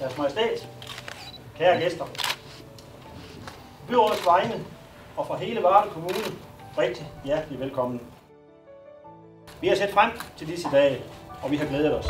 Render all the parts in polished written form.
Deres Majestæt, kære gæster, byrådets vegne og fra hele Varde Kommune, rigtig hjertelig velkommen. Vi har set frem til disse dage, og vi har glædet os.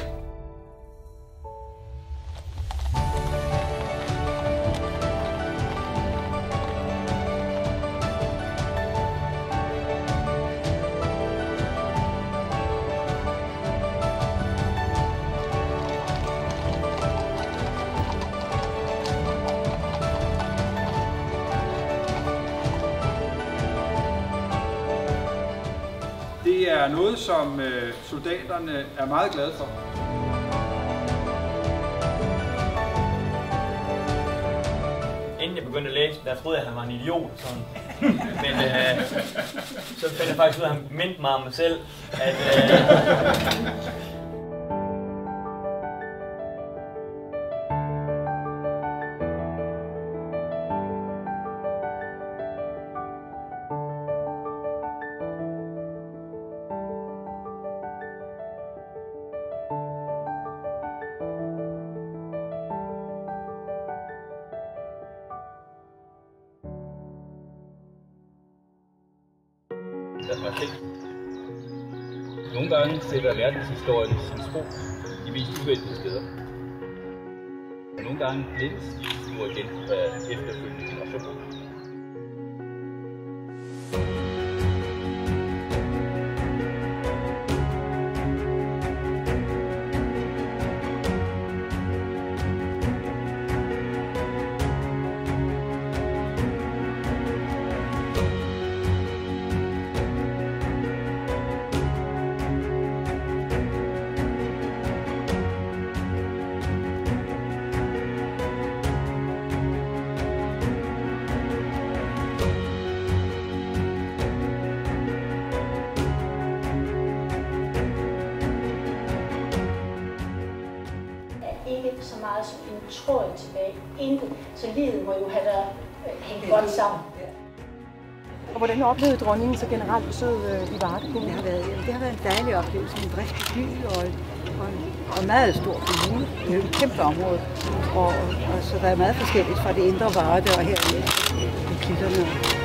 Det er noget, som soldaterne er meget glade for. Inden jeg begyndte at læse, der troede jeg, at han var en idiot. Sådan. Men så fandt jeg faktisk ud af, at han mindte mig om mig selv. At, Lad os se. Nogle gange sætter verdenshistorien sin spor de mest uventede steder. Og nogle gange blindes de nu igen af efterfølgende generationer. Ikke så meget som en tråd tilbage. Intet. Så livet må jo have været hængt godt sammen. Og hvordan oplevede dronningen så generelt besøget i Varde Kommune? Det har været en dejlig oplevelse. En rigtig by og en meget stor kommune. Det er et kæmpe område. Og så der er meget forskelligt fra det indre Varde og her i klitterne.